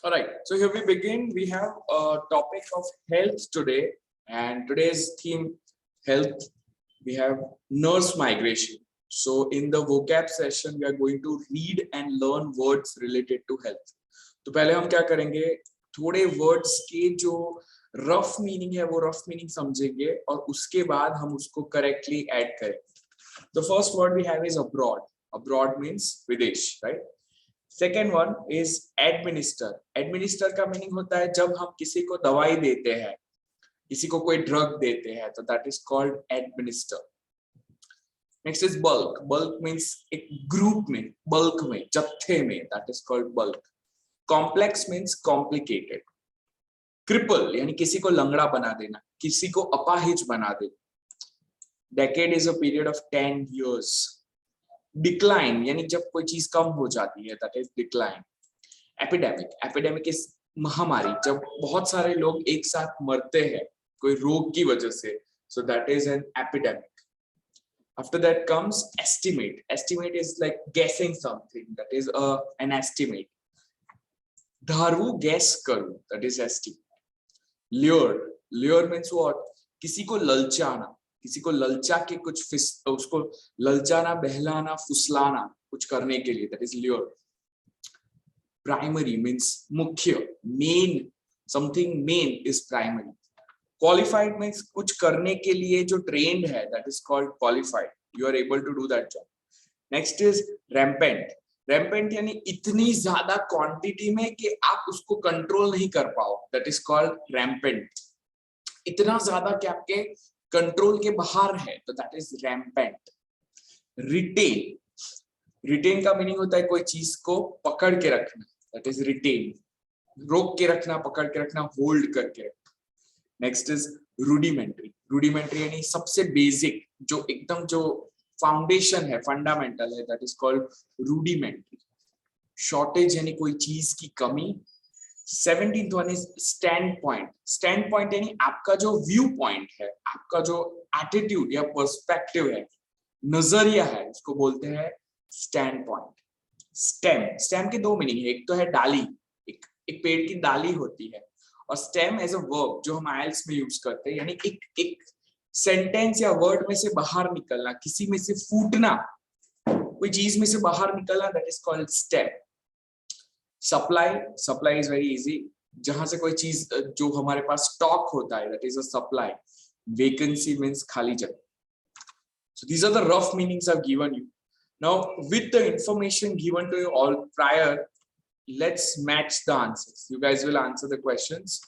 All right, so here we begin. We have a topic of health today, and today's theme health. We have nurse migration. So in the vocab session, we are going to read and learn words related to health. तो पहले हम क्या करेंगे, थोड़े words के जो rough meaning है वो रफ मीनिंग समझेंगे और उसके बाद हम उसको करेक्टली ऐड करेंगे. The first word we have is abroad. Abroad means विदेश, right? Second one is administer. Administer का मीनिंग होता है जब हम किसी को दवाई देते हैं, किसी को कोई ड्रग देते हैं, तो that is called administer. Next is bulk. Bulk means एक ग्रुप में, बल्क में, जत्थे में, that is called bulk. Complex means complicated. Cripple यानी किसी को लंगड़ा बना देना, किसी को अपाहिज बना देना. Decade is a period of 10 years. Decline यानी जब कोई चीज कम हो जाती है, that is decline. Epidemic. Epidemic is महामारी, जब बहुत सारे लोग एक साथ मरते हैं कोई रोग की वजह से, so that is an epidemic. After that comes estimate. Estimate is like guessing something, that is an estimate. धारू गैस करूं, that is estimate. Lure. Lure means what? किसी को ललचाना, किसी को ललचा के कुछ उसको ललचाना, बहलाना, फुसलाना कुछ करने के लिए, that is lure. Primary means मुख्य, main. Something main is primary. Qualified means कुछ करने के लिए जो ट्रेन्ड है, that is called qualified. You are able to do that job. Next is rampant. Rampant यानी इतनी ज्यादा क्वांटिटी में कि आप उसको कंट्रोल नहीं कर पाओ, दैट इज कॉल्ड रैम्पेंट. इतना ज्यादा कि आपके कंट्रोल के बाहर है, तो that is rampant. Written. Written का मीनिंग होता है कोई चीज को पकड़ के रखना, दैट इज रिटेन. रोक के रखना, पकड़ के रखना, होल्ड करके रखना. Next is rudimentary. रूडिमेंट्री यानी सबसे बेसिक, जो एकदम जो फाउंडेशन है, फंडामेंटल है, that is called rudimentary. Shortage यानी कोई चीज की कमी. 17th one is stand point. Stand point यानी आपका जो व्यू पॉइंट है, आपका जो एटीट्यूड या पर्सपेक्टिव है, नजरिया है, उसको बोलते हैं स्टैंड पॉइंट. स्टेम. स्टेम के दो मीनिंग है, एक तो है डाली, एक पेड़ की डाली होती है, और स्टेम एज अ वर्ब जो हम आइल्स में यूज करते हैं, यानी एक सेंटेंस या वर्ड में से बाहर निकलना, किसी में से फूटना, कोई चीज में से बाहर निकलना, that is called stem. Supply. Supply is very easy, जहां से कोई चीज जो हमारे पास स्टॉक होता है, that is a supply. Vacancy means खाली जगह. So these are the rough meanings I've given you. Now with the information given to you all prior, let's match the answers. You guys will answer the questions.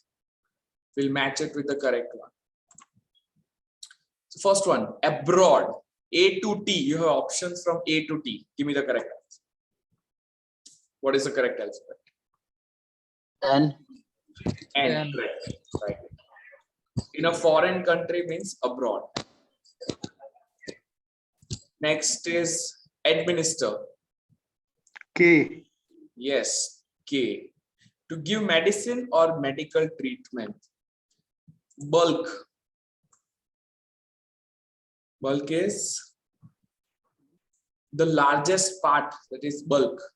We'll match it with the correct one. So first one, abroad. A to T. You have options from A to T. Give me the correct answer. What is the correct alphabet? N. N. Right. In a foreign country means abroad. Next is administer. K. Yes, K. To give medicine or medical treatment. Bulk. Bulk is the largest part, that is bulk.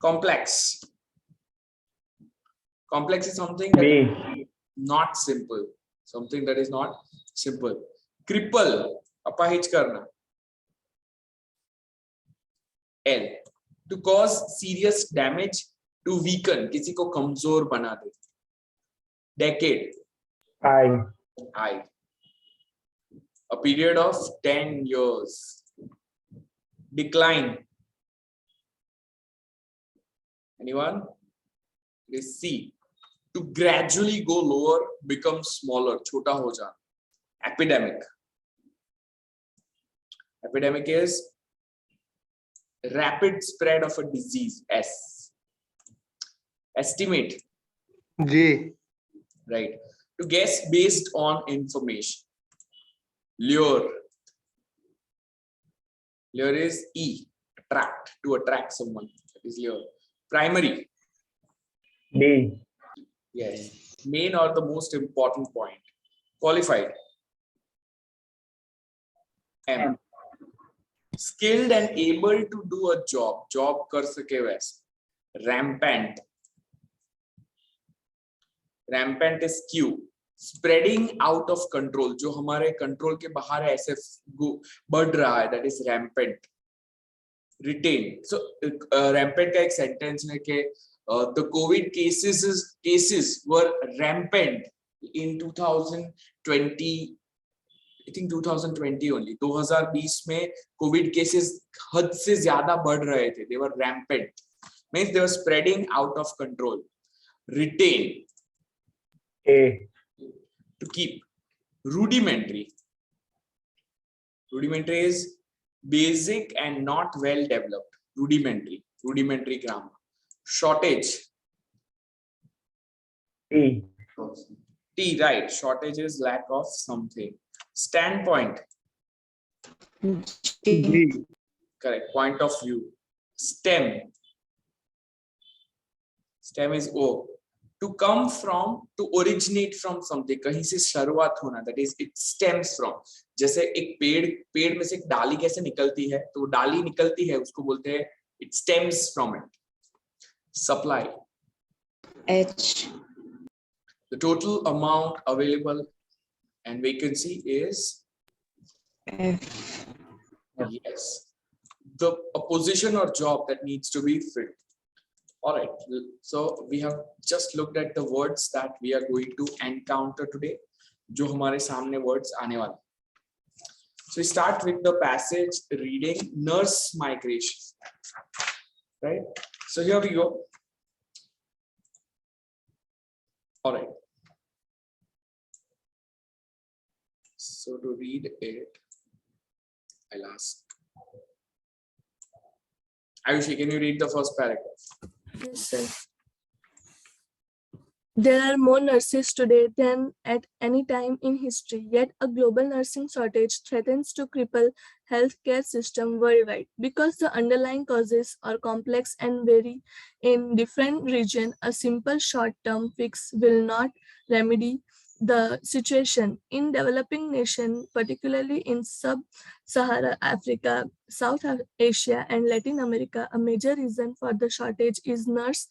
Complex. Complex is something that is not simple. Something that is not simple. Cripple. Apahij karna. L. To cause serious damage, to weaken. किसी को कमजोर बना दे. Decade. I. A period of 10 years. Decline. Anyone? It is C. To gradually go lower, become smaller. Chota ho jana. Epidemic. Epidemic is rapid spread of a disease. S. Estimate. J. Right. To guess based on information. Lure. Lure is E. Attract. To attract someone. That is lure. Primary. D. Yes. Main or the most important point. Qualified. M. Skilled and able to do a job. Job कर सके वैसे. Rampant. Rampant is Q, spreading out of control, जो हमारे control के बाहर है, ऐसे बढ़ रहा है, that is rampant. Written, so rampant का एक सेंटेंस है कि the COVID cases were rampant in 2020. I think 2020 only. 2020 में कोविड केसेस हद से ज्यादा बढ़ रहे थे. They were rampant. Means they were spreading out of control. Retain. A. To keep. Rudimentary. Rudimentary is basic and not well developed. Rudimentary. Rudimentary grammar. Shortage. T. T, right. Shortage is lack of something. Standpoint. G. Correct. Point of view. Stem. Stem is O. To come from, to originate from something. कहीं से शुरुआत होना. That is, it stems from. जैसे एक पेड़ में से एक डाली कैसे निकलती है, तो डाली निकलती है, उसको बोलते हैं it stems from it. Supply. H. The total amount available and vacancy is F. yes. A position or job that needs to be filled. All right. So we have just looked at the words that we are going to encounter today. जो हमारे सामने words आने वाले. So we start with the passage reading nurse migration. Right. So here we go. All right. So to read it, I'll ask. Ayushi, can you read the first paragraph? Yes, sir. There are more nurses today than at any time in history, yet a global nursing shortage threatens to cripple healthcare system worldwide. Because the underlying causes are complex and vary in different regions, a simple short-term fix will not remedy the situation. In developing nations, particularly in sub-Saharan Africa, South Asia, and Latin America, a major reason for the shortage is nurse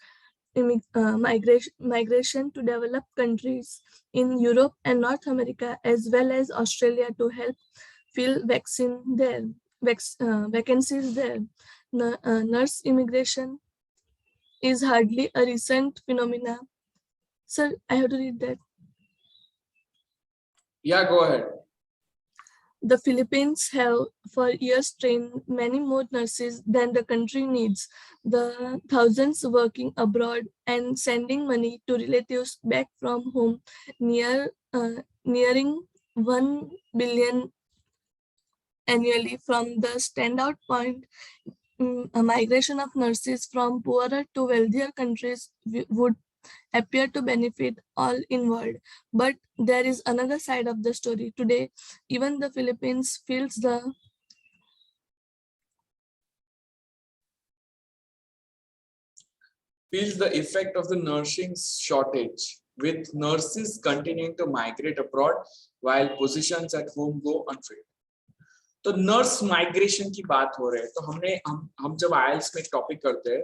migration to developed countries in Europe and North America, as well as Australia, to help fill vacancies there. Nurse immigration is hardly a recent phenomena. Sir, I have to read that. Yeah, go ahead. The Philippines have for years trained many more nurses than the country needs. The thousands working abroad and sending money to relatives back from home, nearing 1 billion annually. From the standout point, a migration of nurses from poorer to wealthier countries would appear to benefit all involved. But there is another side of the story. Today, even the Philippines feels the effect of the nursing shortage, with nurses continuing to migrate abroad while positions at home go unfilled. तो nurse migration की बात हो रही है. तो हम जब IELTS में टॉपिक करते हैं,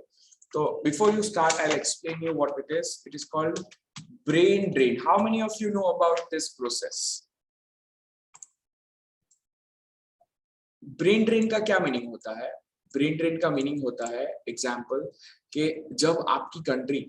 तो before you start, I'll explain you what it is. It is called brain drain. How many of you know about this process? Brain drain का क्या मीनिंग होता है? ब्रेन ड्रेन का मीनिंग होता है, एग्जाम्पल, कि जब आपकी कंट्री,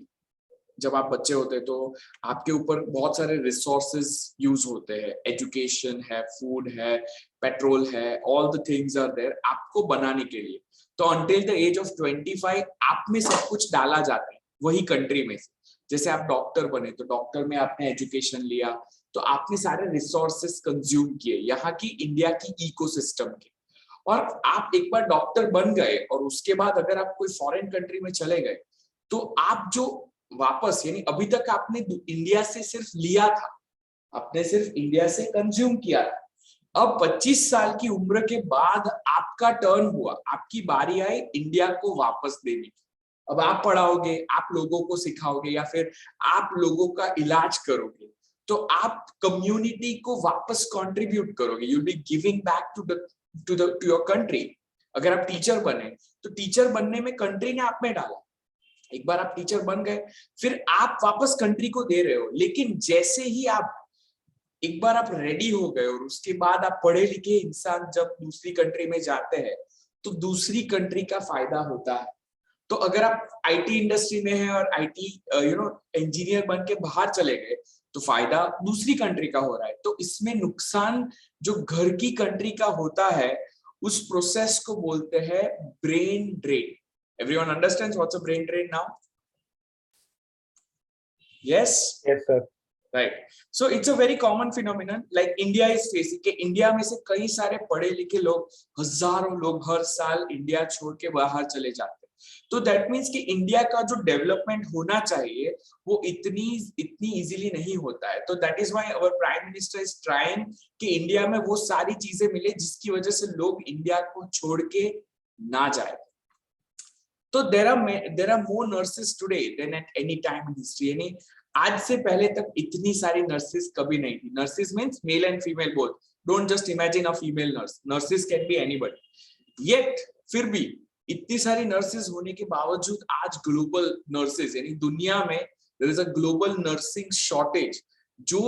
जब आप बच्चे होते हैं तो आपके ऊपर बहुत सारे रिसोर्सेज यूज होते हैं. एजुकेशन है, फूड है, पेट्रोल है, all the things are there आपको बनाने के लिए. तो अंटिल द एज ऑफ 25 आप में सब कुछ डाला जाता है वही कंट्री में से. जैसे आप डॉक्टर बने तो डॉक्टर में आपने एजुकेशन लिया, तो आपने सारे रिसोर्सेज कंज्यूम किए यहाँ की इंडिया की इकोसिस्टम के. और आप एक बार डॉक्टर बन गए और उसके बाद अगर आप कोई फॉरेन कंट्री में चले गए, तो आप जो वापस, यानी अभी तक आपने इंडिया से सिर्फ लिया था, आपने सिर्फ इंडिया से कंज्यूम किया था. अब 25 साल की उम्र के बाद आपका टर्न हुआ, आपकी बारी आई इंडिया को वापस देने की. अब आप पढ़ाओगे, आप लोगों को सिखाओगे, या फिर आप लोगों का इलाज करोगे, तो आप कम्युनिटी को वापस कंट्रीब्यूट करोगे. You will be giving back to your country. अगर आप टीचर बने तो टीचर बनने में कंट्री ने आप में डाला, एक बार आप टीचर बन गए, फिर आप वापस कंट्री को दे रहे हो, लेकिन जैसे ही आप एक बार आप रेडी हो गए और उसके बाद आप पढ़े लिखे इंसान जब दूसरी कंट्री में जाते हैं तो दूसरी कंट्री का फायदा होता है। तो अगर आप आईटी इंडस्ट्री में हैं और आईटी इंजीनियर बन के बाहर चले गए तो फायदा दूसरी कंट्री का हो रहा है। तो इसमें नुकसान जो घर की कंट्री का होता है उस प्रोसेस को बोलते हैं brain drain. Everyone understands what's a brain drain now? Yes Yes, sir. Right. So it's a very common phenomenon like India is facing के इंडिया में से कई सारे पढ़े लिखे लोग, हजारों लोग हर साल इंडिया छोड़ के बाहर चले जाते हैं। तो दैट मीन्स कि इंडिया का जो डेवलपमेंट होना चाहिए वो इतनी इजीली नहीं होता है। तो that is why our prime minister is trying कि इंडिया में वो सारी चीजें मिले जिसकी वजह से लोग इंडिया को छोड़ के ना जाए। तो there are more nurses today than at any time in history. यानी आज से पहले तक इतनी सारी नर्सेस कभी नहीं थी। Nurses means male and female both. Don't just imagine a female nurse, nurses can be anybody. Yet फिर भी इतनी सारी नर्सेस होने के बावजूद आज ग्लोबल नर्सेस यानी दुनिया में there is a global nursing shortage जो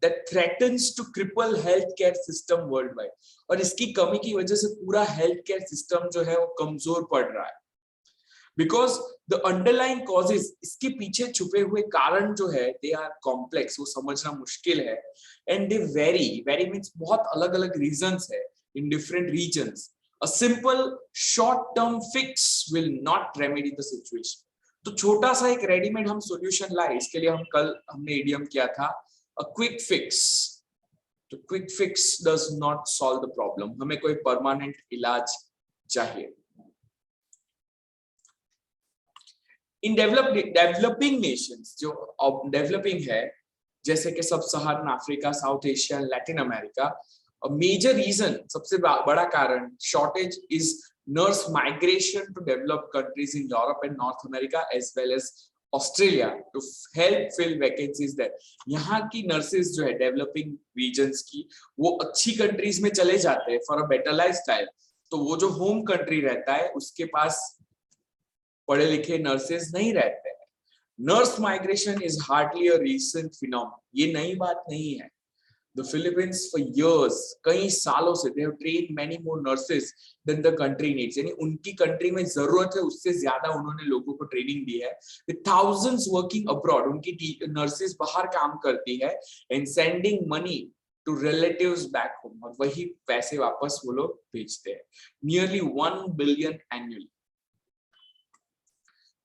that threatens to cripple health care system worldwide. और इसकी कमी की वजह से पूरा हेल्थ केयर सिस्टम जो है वो कमजोर पड़ रहा है। बिकॉज द अंडरलाइन कॉजेज, इसके पीछे छुपे हुए कारण जो है दे आर कॉम्प्लेक्स, वो समझना मुश्किल है। एंड दे वेरी मीन्स बहुत अलग अलग रीजंस है in different reasons. A simple short-term fix will not remedy the situation. तो छोटा सा एक रेडीमेड हम सॉल्यूशन लाए, इसके लिए हमने इडियम किया था a quick fix. तो quick fix does not solve the problem. हमें कोई परमानेंट इलाज चाहिए। इन डेवलपिंग नेशंस जो डेवलपिंग है जैसे कि सब सहारन Africa, south Asia, Latin America, a major reason, सबसे बड़ा कारण shortage is nurse migration to developed countries in Europe and North America as well as Australia to help fill vacancies there. यहाँ की nurses जो है developing regions की वो अच्छी countries में चले जाते हैं for a better lifestyle। तो वो जो home country रहता है उसके पास पढ़े लिखे nurses नहीं रहते हैं। Nurse migration is hardly a recent phenomenon. ये नई बात नहीं है। The Philippines for years, कई सालों से they have trained many more nurses than the country needs. यानी उनकी कंट्री में जरूरत है उससे ज्यादा उन्होंने लोगों को ट्रेनिंग दी है। With thousands working abroad, उनकी नर्सेस बाहर काम करती है and sending money to relatives back home, और वही पैसे वापस वो लोग भेजते हैं। Nearly 1 billion annually.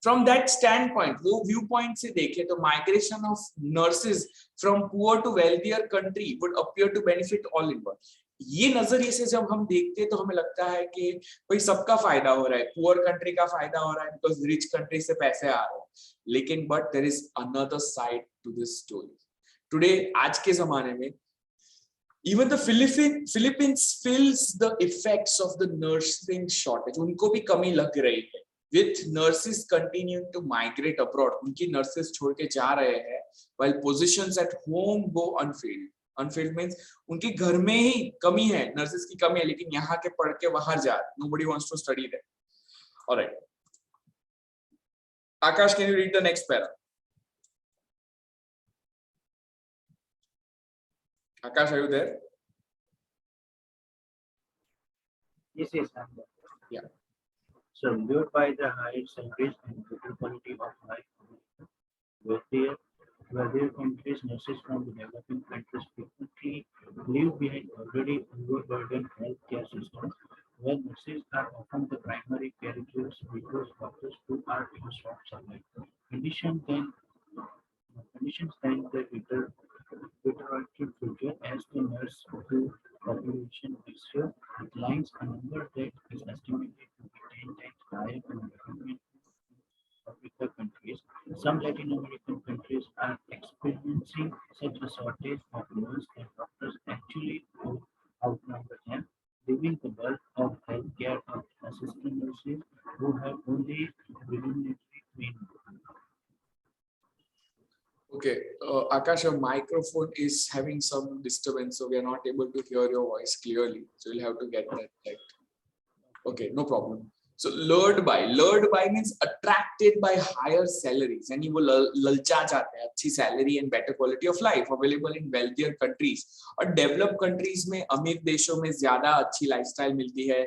From that standpoint, वो व्यू पॉइंट से देखें तो migration of nurses from poor to wealthier country would appear to benefit all in one. ये नजरिए से जब हम देखते हैं तो हमें लगता है कि भाई सबका फायदा हो रहा है, पुअर कंट्री का फायदा हो रहा है बिकॉज रिच कंट्री से पैसे आ रहे हैं। लेकिन but there is another side to this story. Today आज के जमाने में even the Philippines feels the effects of the nursing shortage. उनको भी कमी लग रही है। With nurses continuing to migrate abroad, उनकी nurses छोड़ के जा रहे हैं, while positions at home go unfilled. Unfilled means उनके घर में ही कमी है, nurses की कमी है, लेकिन यहाँ के पढ़ के बाहर जा रहे हैं. Nobody wants to study there. All right. Akash, can you read the next para? Akash, are you there? Yes, I'm there. Yeah. Subdued by the high salaries and better quality of life, wealthier countries, nurses from the developing countries frequently leave behind already overburdened healthcare systems, where nurses are often the primary caregivers because doctors too are in short supply. Conditions then the deteriorated future as the nurse to population ratio declines, a number that is estimated to be 10 times higher in developing African countries. Some Latin American countries are experiencing such a shortage of nurses that doctors actually outnumber them, leaving the bulk of healthcare of assistant nurses who have only preliminary training. Okay, Akash, your microphone is having some disturbance, so we are not able to hear your voice clearly. So you'll have to get that right. Okay, no problem. So lured by means attracted by higher salaries, यानी वो ललचा जाते हैं अच्छी salary and better quality of life available in wealthier countries. और develop countries में, अमीर देशों में ज्यादा अच्छी लाइफस्टाइल मिलती है,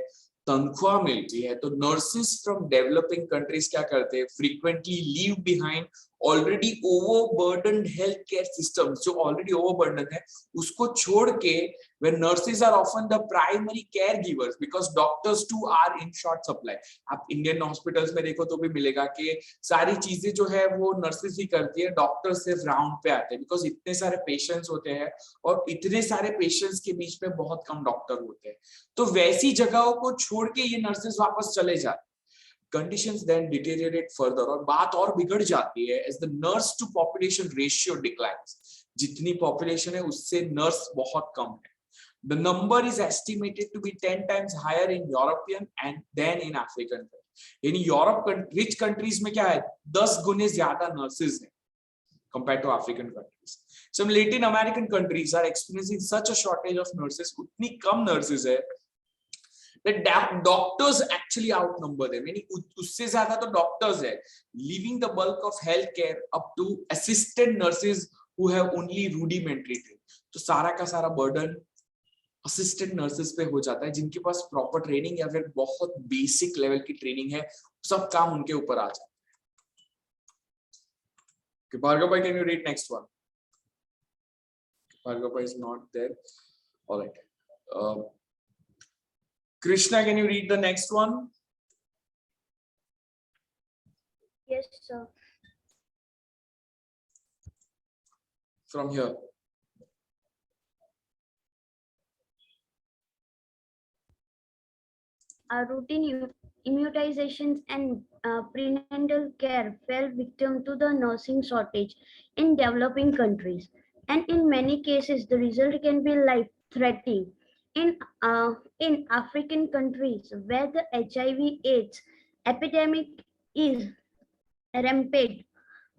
तनख्वाह मिलती है। तो नर्सेस फ्रॉम डेवलपिंग कंट्रीज क्या करते हैं, frequently leave behind already overburdened health care systems, जो ऑलरेडी ओवरबर्डन है उसको छोड़ के, where nurses are often the primary caregivers because doctors too are in short supply। आप इंडियन हॉस्पिटल्स में देखो तो भी मिलेगा कि सारी चीजें जो है वो नर्सेस ही करती है, डॉक्टर्स सिर्फ राउंड पे आते हैं, बिकॉज इतने सारे पेशेंट्स होते हैं और इतने सारे पेशेंट्स के बीच में बहुत कम डॉक्टर होते हैं। तो वैसी जगहों को छोड़ के ये नर्सेस वापस चले जाते हैं। Conditions then deteriorate further और बात और बिगड़ जाती है as the nurse to population ratio declines। जितनी population है उससे nurse बहुत कम है। The number is estimated to be 10 times higher in European and than in African countries। यानी यूरोप रिच कंट्रीज में क्या है, 10 गुने ज्यादा nurses हैं compared to African countries। Some Latin American countries are experiencing such a shortage of nurses, उतनी कम nurses है that doctors actually outnumber them। यानी उससे ज्यादा तो डॉक्टर्स है, leaving the bulk of healthcare up to assistant nurses who have only rudimentary training। तो सारा का सारा बर्डन असिस्टेंट नर्सेस पे हो जाता है, जिनके पास प्रॉपर ट्रेनिंग या फिर बहुत बेसिक लेवल की ट्रेनिंग है, सब काम उनके ऊपर आ जाता है। भार्गव भाई, can you read next one? Bhargav bhai is not there. All right. Krishna, can you read the next one? Yes, sir. From here. Routine immunizations and prenatal care fell victim to the nursing shortage in developing countries, and in many cases the result can be life-threatening. In African countries where the HIV/AIDS epidemic is rampant,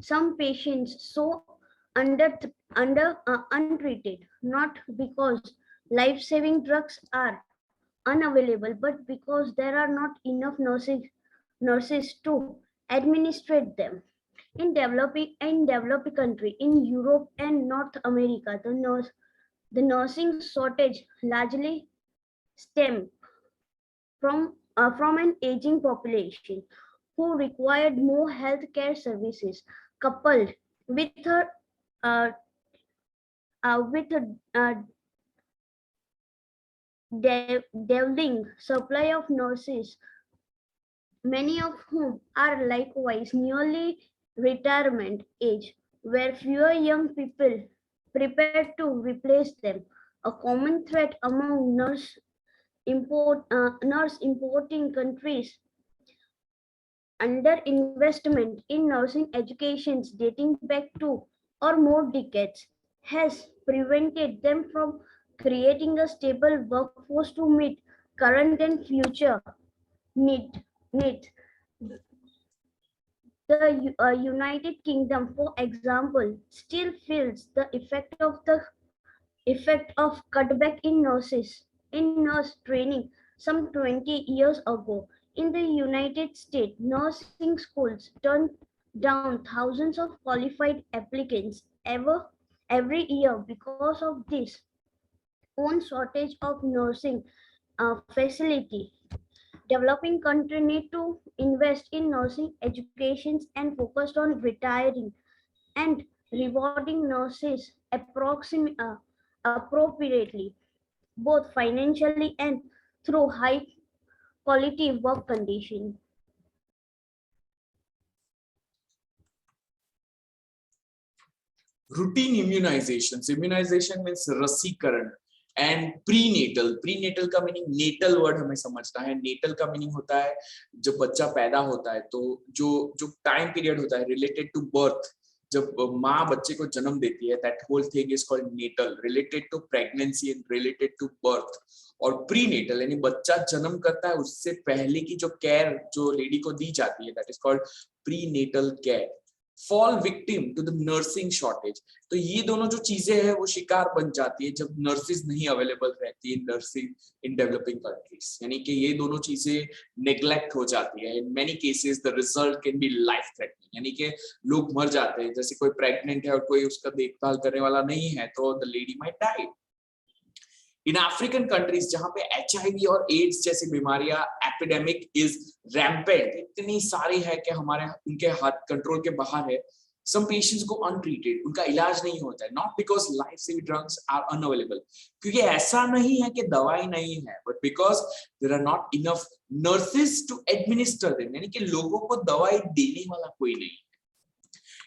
some patients so untreated, not because life-saving drugs are unavailable, but because there are not enough nurses to administrate them. In developing country in Europe and North America, the nursing shortage largely stemmed from an aging population who required more healthcare services, coupled with a uh, dwindling supply of nurses, many of whom are likewise nearly retirement age, where fewer young people prepared to replace them. A common threat among nurse importing countries, underinvestment in nursing educations dating back 2 or more decades has prevented them from creating a stable workforce to meet current and future needs. The United Kingdom, for example, still feels the effect of cutback in nurse training some 20 years ago. In the United States, nursing schools turn down thousands of qualified applicants every year because of this own shortage of nursing facility. Developing countries need to invest in nursing educations and focus on retiring and rewarding nurses appropriately, both financially and through high quality work conditions. Routine immunizations. Immunization means रसीकरण and prenatal का meaning, natal word हमें समझना है। Natal का meaning होता है जब बच्चा पैदा होता है, तो जो टाइम पीरियड होता है रिलेटेड टू बर्थ, जब माँ बच्चे को जन्म देती है, that whole thing is called natal, related to pregnancy and related to birth. और प्रीनेटल यानी बच्चा जन्म करता है उससे पहले की जो केयर जो लेडी को दी जाती है, that is called prenatal care. fall victim to the nursing shortage. तो ये दोनों जो चीजें हैं वो शिकार बन जाती है जब नर्सेज नहीं अवेलेबल रहती है नर्सिंग इन डेवलपिंग कंट्रीज, यानी कि ये दोनों चीजें नेग्लेक्ट हो जाती है. In many cases the result can be life threatening, यानी कि लोग मर जाते हैं. जैसे कोई प्रेग्नेंट है और कोई उसका देखभाल करने वाला नहीं है तो the lady might die. In African countries जहां पे HIV और एड्स जैसी बीमारियां एपिडेमिक इज रैम्पेंट, इतनी सारी है कि हमारे उनके हाथ कंट्रोल के बाहर है. Some patients go untreated, उनका इलाज नहीं होता है, not because life saving drugs are unavailable, क्योंकि ऐसा नहीं है कि दवाई नहीं है, but because there are not enough nurses to administer them, यानी कि लोगों को दवाई देने वाला कोई नहीं.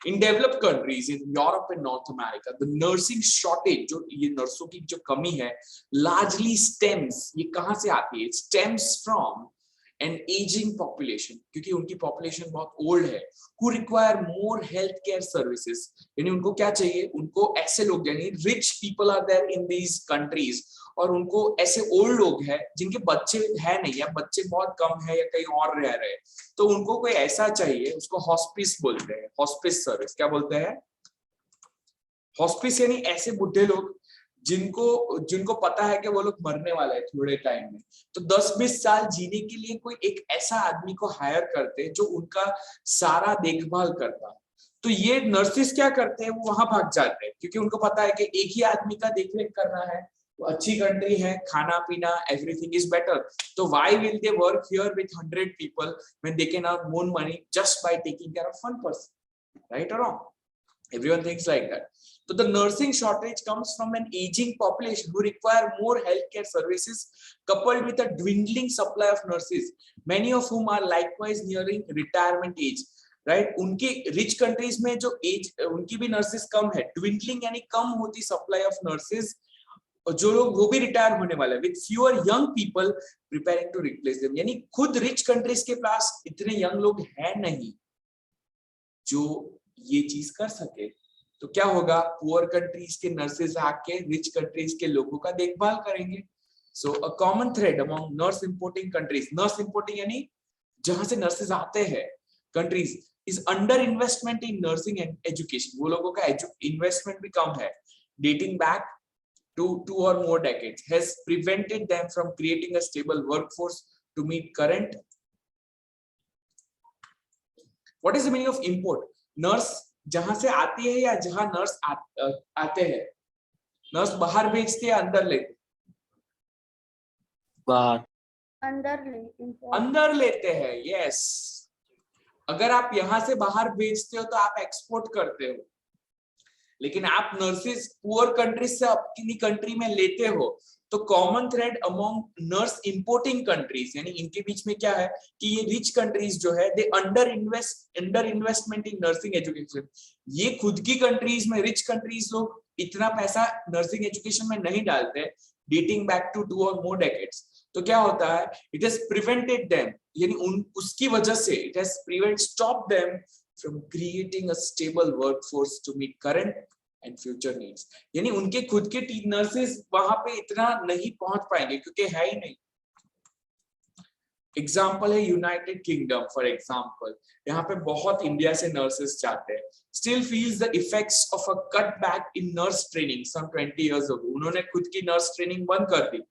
In developed countries in Europe and North America, the nursing shortage, जो ये नर्सों की जो कमी है, largely stems, ये कहाँ से आती है? It stems from an aging population, क्योंकि उनकी population बहुत old है, who require more healthcare services. यानी उनको क्या चाहिए? उनको ऐसे लोग, यानी rich people are there in these countries, और उनको ऐसे ओल्ड लोग हैं जिनके बच्चे है नहीं या बच्चे बहुत कम है या कहीं और रह रहे हैं, तो उनको कोई ऐसा चाहिए, उसको हॉस्पिस बोलते हैं. हॉस्पिस सर्विस क्या बोलते हैं? हॉस्पिस यानी ऐसे बुढ़े लोग जिनको पता है कि वो लोग मरने वाले हैं थोड़े टाइम में, तो 10-20 साल जीने के लिए कोई एक ऐसा आदमी को हायर करते हैं जो उनका सारा देखभाल करता है. तो ये नर्सिस क्या करते हैं? वो वहां भाग जाते हैं क्योंकि उनको पता है कि एक ही आदमी का देखरेख करना है, अच्छी कंट्री है, खाना पीना एवरीथिंग इज बेटर. तो why will they work here with 100 people when they can earn more money just by taking care of one person, right और wrong? Everyone thinks like that. So the nursing shortage comes from an aging population who require more healthcare services, coupled with a dwindling supply of nurses, many of whom are likewise nearing retirement age. Right? उनकी rich countries में जो age उनकी भी nurses कम है, dwindling यानी कम होती supply of nurses, और जो लोग वो भी रिटायर होने वाले हैं, with fewer young people preparing to replace them. यानी खुद rich countries के पास इतने young लोग हैं नहीं जो ये चीज कर सके. तो क्या होगा? पुअर कंट्रीज के नर्सेज आके रिच कंट्रीज के लोगों का देखभाल करेंगे. So a common thread among nurse importing countries, nurse importing यानी जहां से नर्सेज आते हैं countries, is under investment in nursing and education. वो लोगों का इन्वेस्टमेंट भी कम है, dating back to 2 or more decades, has prevented them from creating a stable workforce to meet current. What is the meaning of import? Nurse जहां से आती है या जहां नर्स आते हैं? नर्स बाहर भेजते हैं, अंदर लेते? बाहर. अंदर लेते हैं. यस. अगर आप यहां से बाहर भेजते हो तो आप एक्सपोर्ट करते हो, लेकिन आप नर्सेज पुअर कंट्रीज से अपनी कंट्री में लेते हो. तो common thread among nurse importing countries, यानी इनके बीच में क्या है कि ये रिच कंट्रीज जो है they under investment in nursing education. ये खुद की कंट्रीज में रिच कंट्रीज लोग इतना पैसा नर्सिंग एजुकेशन में नहीं डालते, dating back to 2 or more decades. तो क्या होता है? इट हैज प्रिवेंटेड देम, यानी उसकी वजह से it has stop them from creating a stable workforce to meet current and future needs. यानी उनके खुद के नर्सेज वहां पे इतना नहीं पहुंच पाएंगे क्योंकि है ही नहीं. एग्जाम्पल है यूनाइटेड किंगडम फॉर एग्जाम्पल, यहाँ पे बहुत इंडिया से नर्सेज जाते हैं. Still feels the effects of a cut back in nurse training some 20 years ago. उन्होंने खुद की नर्स ट्रेनिंग बंद कर दी,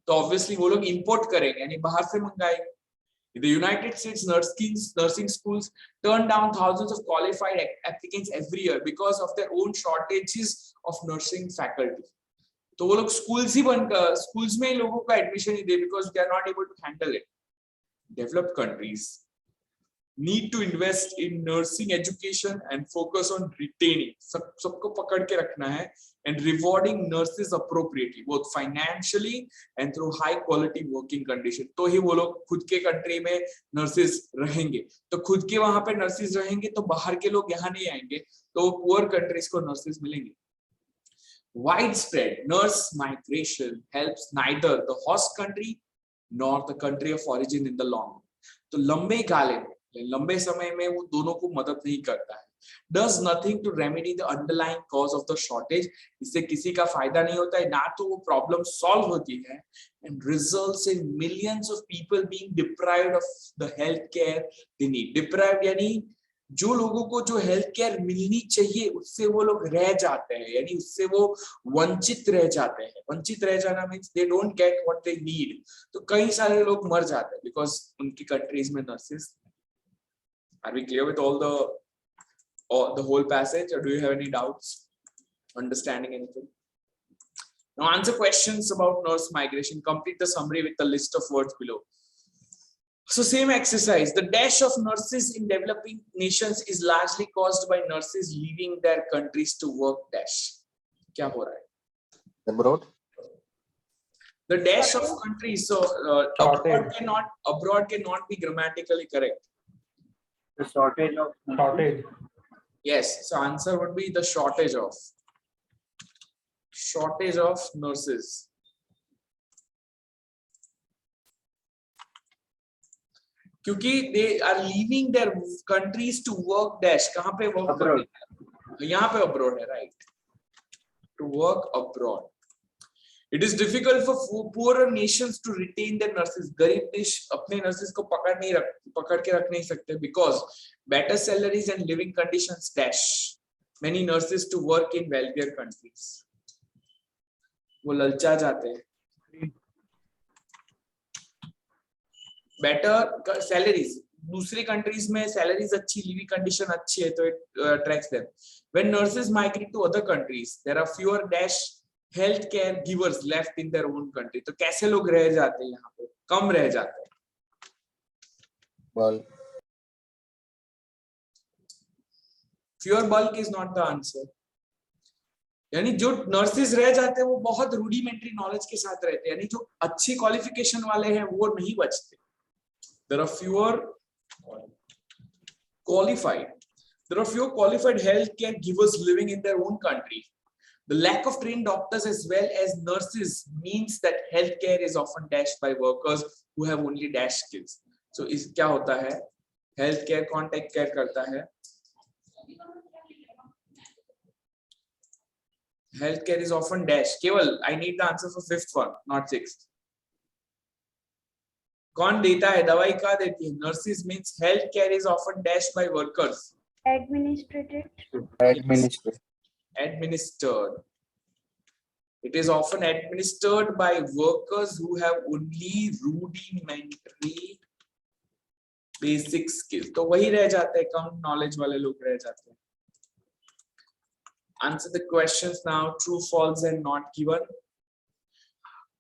तो ऑब्वियसली वो लोग इंपोर्ट करेंगे, यानी बाहर से मंगाएंगे. In the United States, nursing schools turn down thousands of qualified applicants every year because of their own shortages of nursing faculty. तो वो लोग schools में ही लोगों को admission he they because they are not able to handle it. Developed countries need to invest in nursing education and focus on retaining. सबको पकड़ के रखना है and rewarding nurses appropriately, both financially and through high quality working condition. तो ही वो लोग खुद के कंट्री में नर्सेज रहेंगे. तो खुद के वहां पे नर्सेज रहेंगे तो बाहर के लोग यहाँ नहीं आएंगे, तो पुअर कंट्रीज को नर्सेज मिलेंगे. Widespread nurse migration helps neither the host country nor the country of origin in the long run. तो लंबे समय में वो दोनों को मदद नहीं करता है. Does nothing to remedy the underlying cause of the shortage. इससे किसी का फायदा नहीं होता है, ना तो वो प्रॉब्लम सॉल्व होती है, and results in millions of people being deprived of the health care they need. Deprived यानी जो लोगों को जो हेल्थ केयर मिलनी चाहिए उससे वो लोग रह जाते हैं, यानी उससे वो वंचित रह जाते हैं। वंचित रह जाना means they don't get what they need. तो कई सारे लोग मर जाते हैं बिकॉज उनकी कंट्रीज में nurses. Are we clear with all the whole passage, or do you have any doubts understanding anything? Now answer questions about nurse migration. Complete the summary with the list of words below. So same exercise. The dash of nurses in developing nations is largely caused by nurses leaving their countries to work dash. क्या हो रहा है? Abroad? The dash of countries. So abroad cannot be grammatically correct. The shortage of Shortage. Yes. So answer would be the shortage of nurses. क्योंकि they are leaving their countries to work dash. कहाँ पे work Abroad. करते हैं? यहाँ पे abroad है, right? To work abroad. It is difficult for poorer nations to retain their nurses. गरीब देश अपने nurses को पकड़ के रख नहीं सकते because better salaries and living conditions dash many nurses to work in wealthier countries. वो ललचा जाते हैं। बेटर सैलरीज, दूसरी कंट्रीज में सैलरीज अच्छी, लिविंग कंडीशन अच्छी है तो it attracts them. When nurses migrate to other countries there are fewer dash health care givers left in their own country. तो कैसे लोग रह जाते हैं यहाँ पे? कम रह जाते हैं। Well, fewer bulk is not the answer. यानी जो नर्सेस रह जाते हैं वो बहुत रूडिमेंट्री नॉलेज के साथ रहते हैं, यानी जो अच्छी क्वालिफिकेशन वाले हैं वो नहीं बचते। There are fewer qualified healthcare givers living in their own country. The lack of trained doctors as well as nurses means that healthcare is often dashed by workers who have only dash skills. So इस क्या होता है? Healthcare कौन take care करता है? Healthcare is often dash. केवल I need the answer for fifth one, not sixth. कौन देता है? दवाई क्या देती है? Nurses means healthcare is often dashed by workers. Administered. It is often administered by workers who have only rudimentary basic skills. तो वही रह जाते हैं, कम नॉलेज वाले लोग रह जाते हैं। Answer the questions now. True, false, and not given.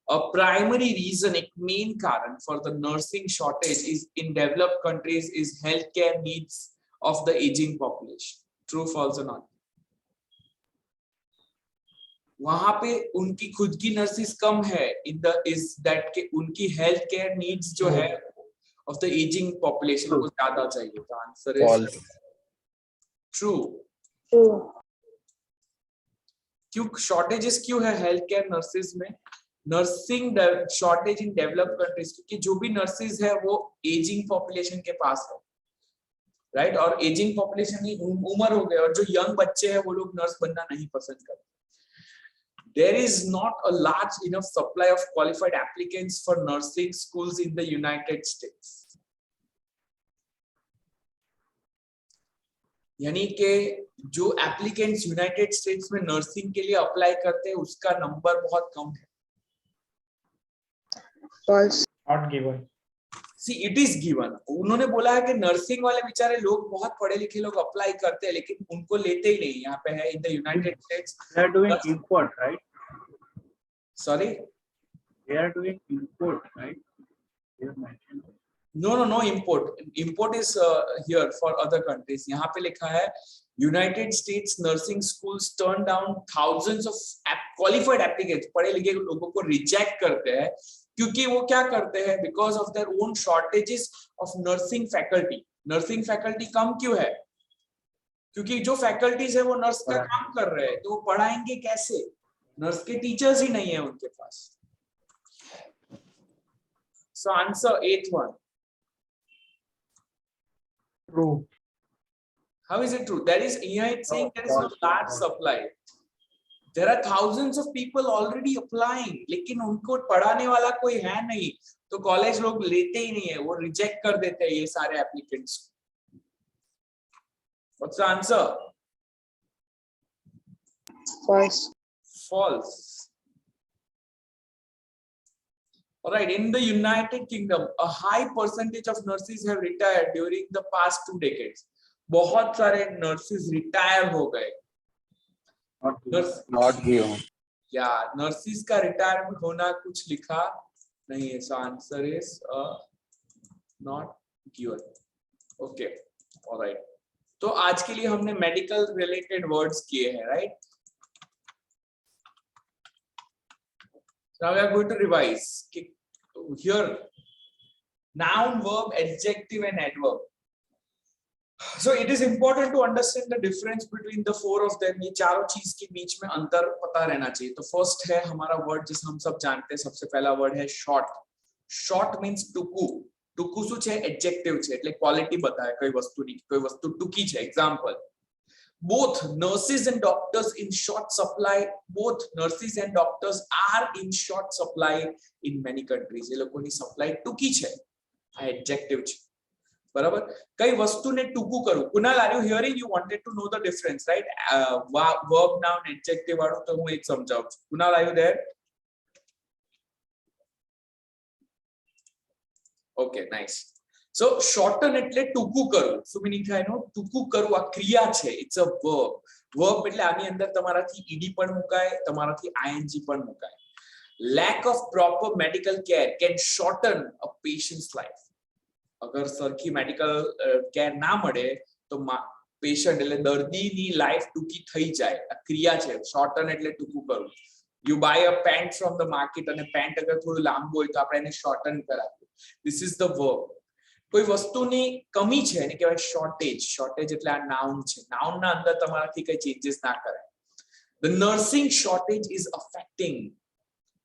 A primary reason, एक main कारण for the nursing shortage is in developed countries is healthcare needs of the aging population. True, false, or not? वहां पे उनकी खुद की nurses कम है in the is that के उनकी healthcare needs जो है of the aging population को ज्यादा चाहिए। तो आंसर is true. क्यों shortages क्यों है healthcare nurses में? Nursing shortage in developed countries, क्योंकि जो भी नर्सेज है वो एजिंग पॉपुलेशन के पास है, राइट? और एजिंग पॉपुलेशन ही उम्र हो गए और जो यंग बच्चे हैं वो लोग नर्स बनना नहीं पसंद करते। There is not a large enough supply of qualified applicants for nursing schools in the United States. यानी कि जो एप्लीकेंट्स यूनाइटेड स्टेट्स में नर्सिंग के लिए अप्लाई करते हैं उसका नंबर बहुत कम है। False. Not given. See, it is given. उन्होंने बोला है कि नर्सिंग वाले बेचारे लोग बहुत पढ़े लिखे लोग अप्लाई करते हैं लेकिन उनको लेते ही नहीं। यहाँ पे है in the United States. They are doing import, right? Sorry? They are doing import, right? They have mentioned. No import. Import is here for other countries. यहाँ पे लिखा है United States nursing schools turn down thousands of qualified applicants. पढ़े लिखे लोगों को reject करते हैं क्योंकि वो क्या करते हैं? Because of their own shortages of nursing faculty. Nursing faculty कम क्यों है? क्योंकि जो फैकल्टीज है वो नर्स का काम कर रहे हैं तो वो पढ़ाएंगे कैसे? नर्स के टीचर्स ही नहीं है उनके पास। So answer 8th one. True. How is it true? There is here it's saying there is no large supply. There are thousands of people already applying, लेकिन उनको पढ़ाने वाला कोई है नहीं तो कॉलेज लोग लेते ही नहीं है, वो रिजेक्ट कर देते हैं ये सारे applicants. What's the answer? false, False. All right, in the United Kingdom, a high percentage of nurses have retired during the past 2 decades. बहुत सारे nurses retire हो गए. Not given. या nurses का retirement होना कुछ लिखा नहीं है. So answer is not given. Okay, all right. तो आज के लिए हमने medical related words किए हैं, right? Now we are going to revise. Here, noun, verb, adjective, and adverb. So it is important to understand the difference between the 4 of them. ये चारों चीज के बीच में अंतर पता रहना चाहिए. तो first है हमारा word जिसे हम सब जानते हैं. सबसे पहला word है short. Short means ટૂંકું. ટૂંકું શું છે? Adjective છે. એટલે quality बताए कोई वस्तुની. कोई वस्तु ટૂંકી છે. Example. Both nurses and doctors in short supply. Both nurses and doctors are in short supply in many countries. ये लोगों की supply टूकी છે. આ adjective છે. બરાબર? કઈ વસ્તુને ટૂંકું કરવું? Kunal, are you hearing? You wanted to know the difference, right? Verb, noun, adjective વાળું તો હું એક સમજાવું છું. Kunal, are you there? Okay, nice. So shorten એટલે ટૂંકું કરવું. શું મીનિંગ થાય એનો? ટૂંકું કરવું આ ક્રિયા છે. It's a verb. Verb એટલે આની અંદર તમારાથી ed પણ મુકાય, તમારાથી ing પણ મુકાય. Lack of proper medical care can shorten a patient's life. અગર સરખી મેડિકલ કેર ના મળે તો પેશન્ટ એટલે દર્દીની લાઈફ ટૂંકી થઈ જાય. આ ક્રિયા છે. શોર્ટન એટલે ટૂંકું કરવું. You buy a pant from the market અને પેન્ટ અગર થોડું લાંબુ હોય તો આપણે એને શોર્ટન કરાવીએ. This is the verb. કોઈ વસ્તુની કમી છે એને કહેવાય શોર્ટેજ. શોર્ટેજ એટલે આ નાઉન છે. નાઉનના અંદર તમારાથી કઈ ચેન્જીસ ના કરાય. The nursing shortage is affecting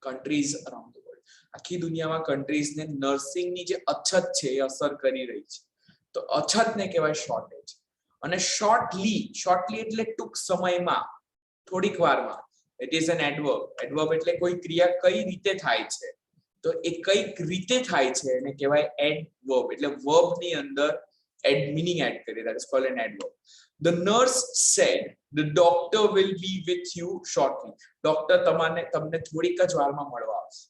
countries around the world. આખી દુનિયામાં countries ને નર્સિંગ ની જે અછત છે એ અસર કરી રહી છે. તો અછતને કહેવાય શોર્ટેજ. અને શોર્ટલી એટલે ટૂંક સમયમાં, થોડીક વારમાં. It is an adverb. Adverb એટલે કોઈ ક્રિયા કઈ રીતે થાય છે. તો એ કઈ રીતે થાય છે એને કહેવાય adverb. એટલે verb ની અંદર add meaning add કરે. That is called an adverb. The nurse said the doctor will be with you shortly. Doctor તમને થોડીક જ વારમાં મળવા આવશે.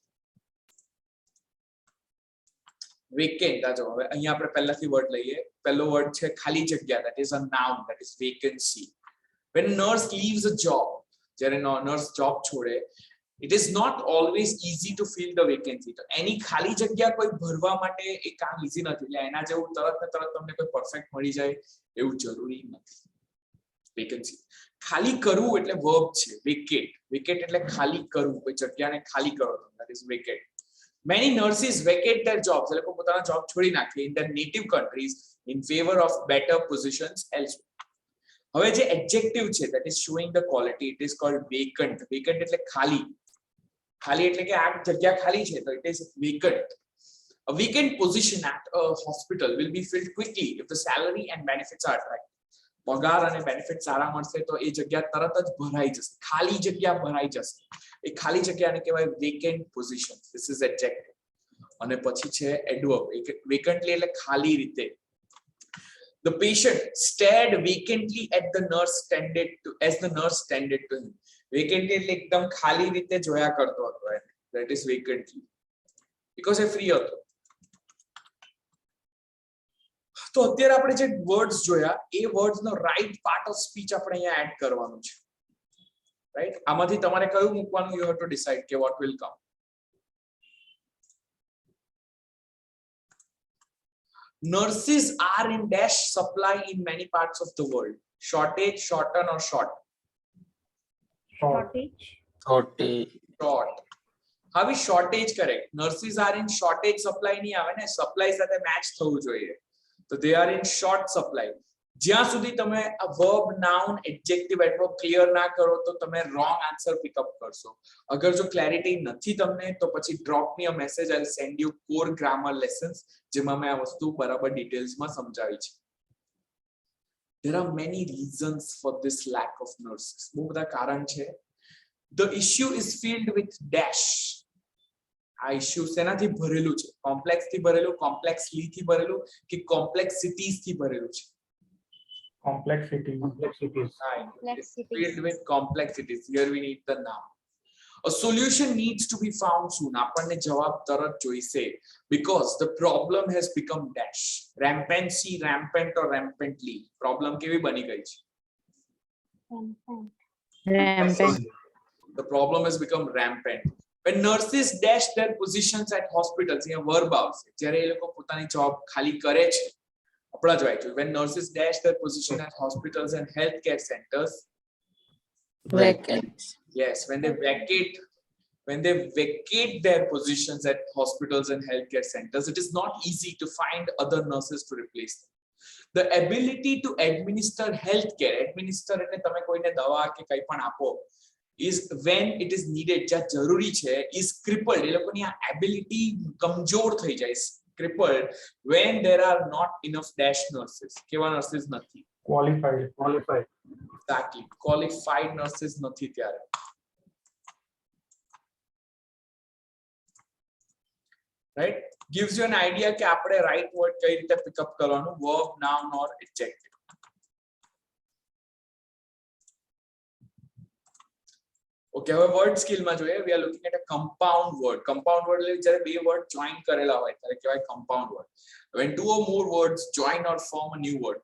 Vacant. આ જો હવે અહીંયા આપણે પહેલાથી વર્ડ લઈએ. પહેલો વર્ડ છે ખાલી જગ્યા. That is a noun. That is vacancy. When a nurse leaves a job, જ્યારે nurse job છોડે, it is not always easy to fill the vacancy. તો એની ખાલી જગ્યા કોઈ ભરવા માટે એ કામ ઈઝી નથી. એટલે એના જેવું તરત ને તરત તમને કોઈ પરફેક્ટ મળી જાય એવું જરૂરી નથી. વેકેન્સી ખાલી કરવું એટલે verb છે. vacate. vacate એટલે ખાલી કરવું. કોઈ જગ્યાને ખાલી કરો. That is vacate. Many nurses vacate their jobs. એ લોકો પોતાના જોબ છોડી નાખે in their native countries in favor of better positions elsewhere. હવે જે adjective છે that is showing the quality, it is called vacant. vacant એટલે ખાલી. ખાલી એટલે કે આ જગ્યા ખાલી છે તો it is vacant. A vacant position at a hospital will be filled quickly if the salary and benefits are attractive. પગાર અને બેનિફિટ સારા મળશે તો એ જગ્યા તરત જ ભરાઈ જશે. ખાલી જગ્યા ભરાઈ જશે. એ ખાલી જગ્યાને કહેવાય vacant position. This is adjective. અને પછી છે adverb. vacantly એટલે ખાલી રીતે. The patient stared vacantly at the nurse tended to as the nurse tended to him. Vacantly એટલે એકદમ ખાલી રીતે જોયા કરતો હતો. That is vacantly. Because A free હતો. તો અત્યારે આપણે જે વર્ડ્સ જોયા એ વર્ડ્સ નો રાઈટ પાર્ટ ઓફ સ્પીચ આપણે અહીંયા એડ કરવાનું છે. રાઈટ? આમાંથી તમારે કયું મૂકવાનું? યુ હેવ ટુ ડિસાઇડ કે what will come. Nurses are in dash supply in many parts of the world. Shortage, shorten or short? Shortage. Short. How is shortage correct? Nurses are in shortage supply નહીં આવે ને. supply સાથે match થવું જોઈએ. So they are in short supply. જ્યાં સુધી તમે આ verb, noun, adjective, adverb clear ના કરો તો તમે wrong answer pick up કરશો. અગર જો clarity નથી તમને તો પછી drop me a message. I'll send you core grammar lessons જેમાં મેં આ વસ્તુ બરાબર details માં સમજાવી છે. There are many reasons for this lack of nurses. બહુ બધા કારણ છે. The issue is filled with dash. આ ઇશ્યુ શેનાથી ભરેલું છે? કોમ્પ્લેક્સ થી ભરેલું, કોમ્પ્લેક્સલી થી ભરેલું કે કોમ્પ્લેક્સિટીઝ થી ભરેલું છે? Complexity. Complexities. Right. It's Complexities. filled with complexities. Here we need the noun. A solution needs to be found soon. આપણને જવાબ તરત જોઈશે because the problem has become dash. Rampancy, rampant or rampantly. Problem કેવી બની ગઈ છે? Rampant. The problem has become rampant. When nurses dash their positions at hospitals, here verb આવશે. જ્યારે એ લોકો પોતાની જોબ ખાલી કરે છે. આપણા જ વાંચ્યું. When nurses dash their position at hospitals and healthcare centers. Vacant. Yes, when they vacate their positions at hospitals and healthcare centers, it is not easy to find other nurses to replace them. The ability to administer healthcare, administer એટલે તમે કોઈને દવા કે કંઈ પણ આપો, is when it is needed, જ્યાં જરૂરી છે, is crippled. એ લોકોની આ ability કમજોર થઈ જાય, crippled when there are not enough dash nurses. કેવા nurses નથી? Qualified. Exactly. Qualified nurses નથી ત્યારે. Right? Gives you an idea કે આપણે right word કઈ રીતે pick up કરવાનું, verb, noun or adjective. Okay, હવે word skill માં જોઈએ. We are looking at a compound word. Compound word એટલે જ્યારે બે word join કરેલા હોય ત્યારે કહેવાય compound word. When two or more words join or form a new word,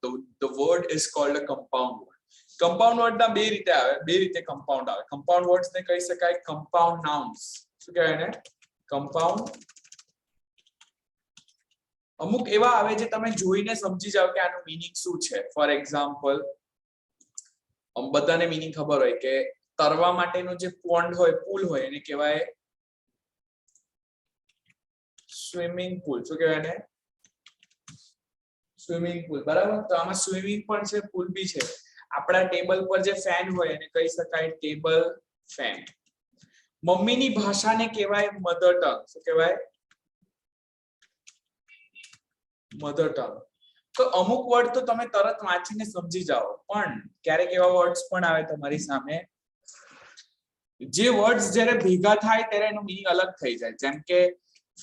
the word is called a compound word. Compound word ના બે રીતે આવે, બે રીતે compound આવે. Compound words ને કહી શકાય compound nouns. શું કહેવાય ને? Compound. અમુક એવા આવે જે તમે જોઈને સમજી જાવ કે આનું મીનિંગ શું છે. ફોર એક્ઝામ્પલ, બધાને મીનિંગ ખબર હોય કે તરવા માટેનો જે પોન્ડ હોય, પૂલ હોય, એને કહેવાય સ્વિમિંગ પૂલ. શું કહેવાય ને? Swimming pool. બરાબર? તો આમાં સ્વિમિંગ પણ છે, પૂલ બી છે. આપણા ટેબલ પર જે ફેન હોય એને કહી શકાય ટેબલ ફેન. મમ્મીની ભાષાને કહેવાય મધર ટંગ. શું કહેવાય? Mother tongue. તો અમુક વર્ડ તો તમે તરત વાંચીને સમજી જાઓ, પણ ક્યારેક એવા વર્ડ્સ પણ આવે તમારી સામે જે વર્ડ્સ જ્યારે ભેગા થાય ત્યારે એનો મીનિંગ અલગ થઈ જાય. જેમ કે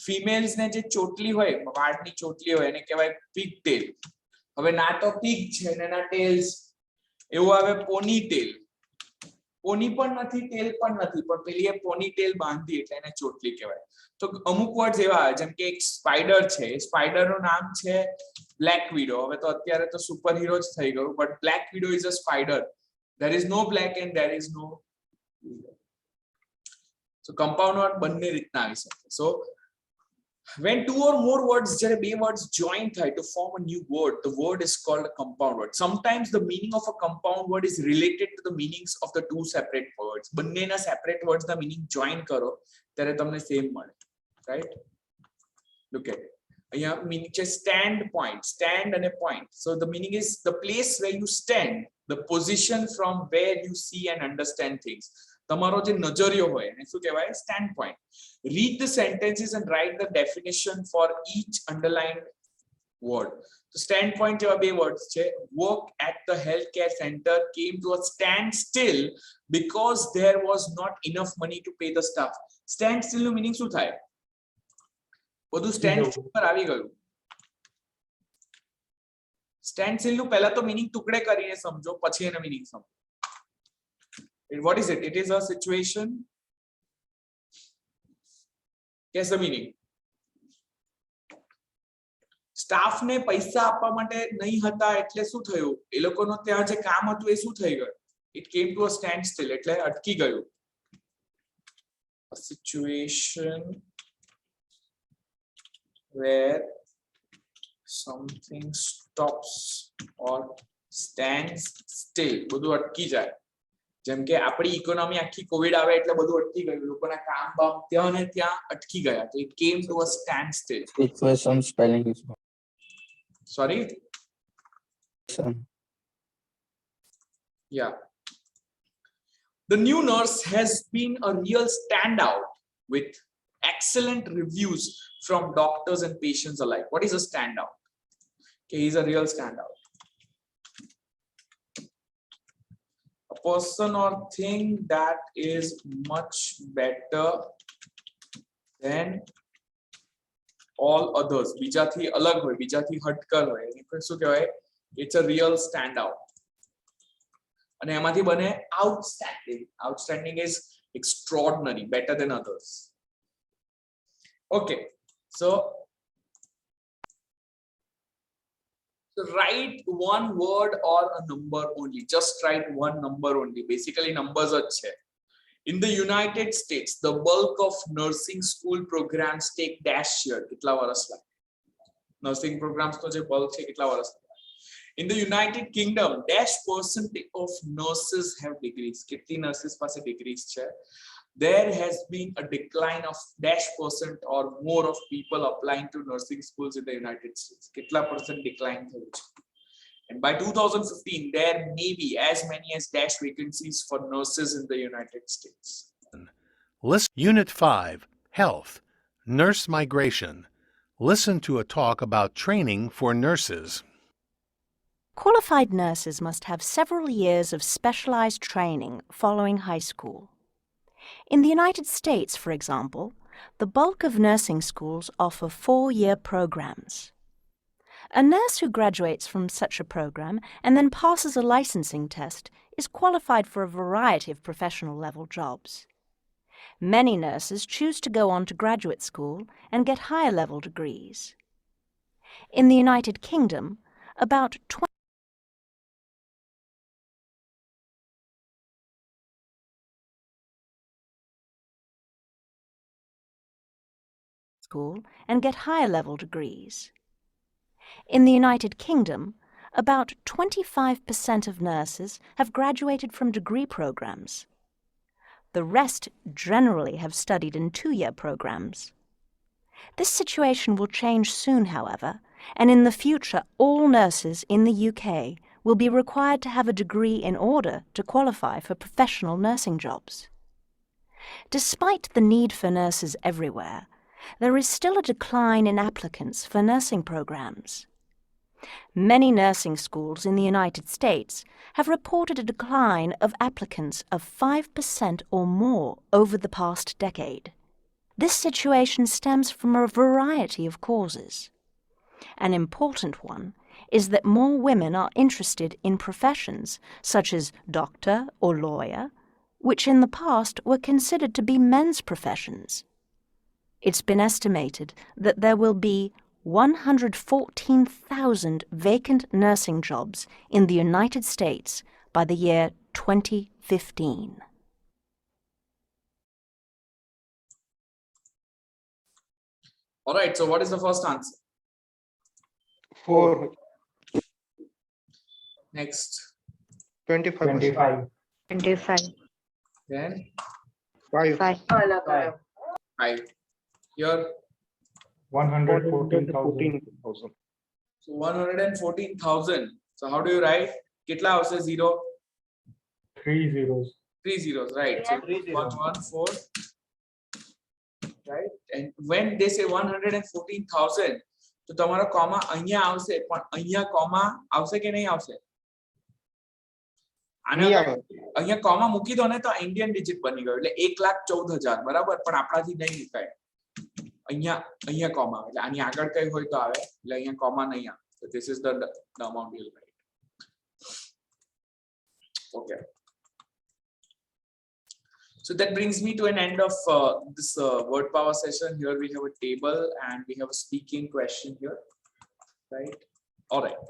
ફિમેલ્સ ને જે ચોટલી હોય, વાળની ચોટલી હોય, એને કહેવાય પિગ ટેલ. હવે ના તો પિગ છે ને ના ટેલ્સ, એવું આવે પોની ટેલ. પોની પણ નથી, ટેલ પણ નથી, પણ પેલી પોની ટેલ બાંધી એટલે એને ચોટલી કહેવાય. તો અમુક વર્ડ્સ એવા આવે, જેમ કે એક સ્પાઈડર છે, સ્પાઈડરનું નામ છે બ્લેક વિડો. હવે તો અત્યારે તો સુપર હીરો જ થઈ ગયું, but black widow is a spider. There is no black and there is no widow. So compound word બંને રીતના આવી શકે. So when two or more words, જ્યારે બે words join થાય to form a new word, the word is called a compound word. Sometimes the meaning of a compound word is related to the meanings of the two separate words. બંનેના separate words ના meaning join કરો ત્યારે તમને same મળે. Right? Look at it. અહીંયા meaning છે stand point, stand and a point. So the meaning is the place where you stand, the position from where you see and understand things. તમારો જે નજરિયો હોય એને શું કહેવાય? Stand point. Read the sentences and write the definition for each underlined word. So stand point જેવા બે words છે. Work at the healthcare center came to a standstill because there was not enough money to pay the staff. Stand still નું meaning શું થાય? બધું stand steel પર આવી ગયું. સ્ટેન્ડ સ્ટીલ નું પહેલા તો મીનિંગ ટુકડે કરીને સમજો, પછી એનો મીનિંગ સમજો. What is it? It is a situation. Guess the meaning. Staff ને પૈસા આપવા માટે નહીં હતા એટલે શું થયું? એ લોકોનો ત્યાં જે કામ હતું એ શું થઈ ગયું? It came to a standstill એટલે અટકી ગયું. A situation where something stops or stands still. બધું અટકી જાય. જેમ કે આપણી ઇકોનોમી આખી કોવિડ આવે એટલે બધું અટકી ગયું, લોકોના કામ બામ ત્યાં ને ત્યાં અટકી ગયા. તો it came to a standstill. Situation spelling is Sorry? Yeah. The new nurse has been a real standout with excellent reviews from doctors and patients alike. What is a standout? Okay, he's a real standout. A person or thing that is much better than all others. બીજાથી અલગ હોય, બીજાથી હટકર હોય. શું કહેવાય? It's a real standout. અને એમાંથી બને outstanding. Outstanding is extraordinary, better than others. Okay, so write one word or a number only. Just write one number only. Basically numbers are છે. In the United States, the bulk of nursing school programs take dash year. કેટલા વર્ષ લાગે? Nursing programs તો જે bulk છે કેટલા વર્ષ લાગે? In the United Kingdom, dash percentage of nurses have degrees. કેટલી nurses પાસે degrees છે? There has been a decline of dash percent or more of people applying to nursing schools in the United States. કેટલા percent decline થયું છે? And by 2015, there may be as many as dash vacancies for nurses in the United States. List Unit 5, Health, Nurse Migration. Listen to a talk about training for nurses. Qualified nurses must have several years of specialized training following high school. In the United States, for example, the bulk of nursing schools offer 4-year programs. A nurse who graduates from such a program and then passes a licensing test is qualified for a variety of professional level jobs. Many nurses choose to go on to graduate school and get higher level degrees. In the United Kingdom, about 20 school and get higher level degrees. In the United Kingdom, about 25% of nurses have graduated from degree programs. The rest generally have studied in 2-year programs. This situation will change soon, however, and in the future all nurses in the UK will be required to have a degree in order to qualify for professional nursing jobs. Despite the need for nurses everywhere, there is still a decline in applicants for nursing programs. Many nursing schools in the United States have reported a decline of applicants of 5% or more over the past decade. This situation stems from a variety of causes. An important one is that more women are interested in professions such as doctor or lawyer, which in the past were considered to be men's professions. It's been estimated that there will be 114,000 vacant nursing jobs in the United States by the year 2015. All right, so what is the first answer? 4. Next. 25. 25. Then 5. 5. 5. Here, 114,000. so 114,000. So how do you write? Kitla avse 0? 3 zeros. 3 zeros, right? So 114. Right? And when they say 114,000, તો તમારો comma અહીંયા આવશે પણ અહીંયા comma આવશે કે નહીં આવશે? અહીંયા કોમા મૂકી દો ને તો ઇન્ડિયન ડિજિટ બની ગયો એટલે 1,14,000 બરાબર પણ આપણાથી નહીં મુકાય. અહીંયા કોમા એટલે આની આગળ કઈ હોય તો આવે એટલે અહીંયા કોમા નહીં આવે. So this is the amount you'll write. Okay. So that brings me to an end of this word power session. Here we have a table and we have a speaking question here, right? All right.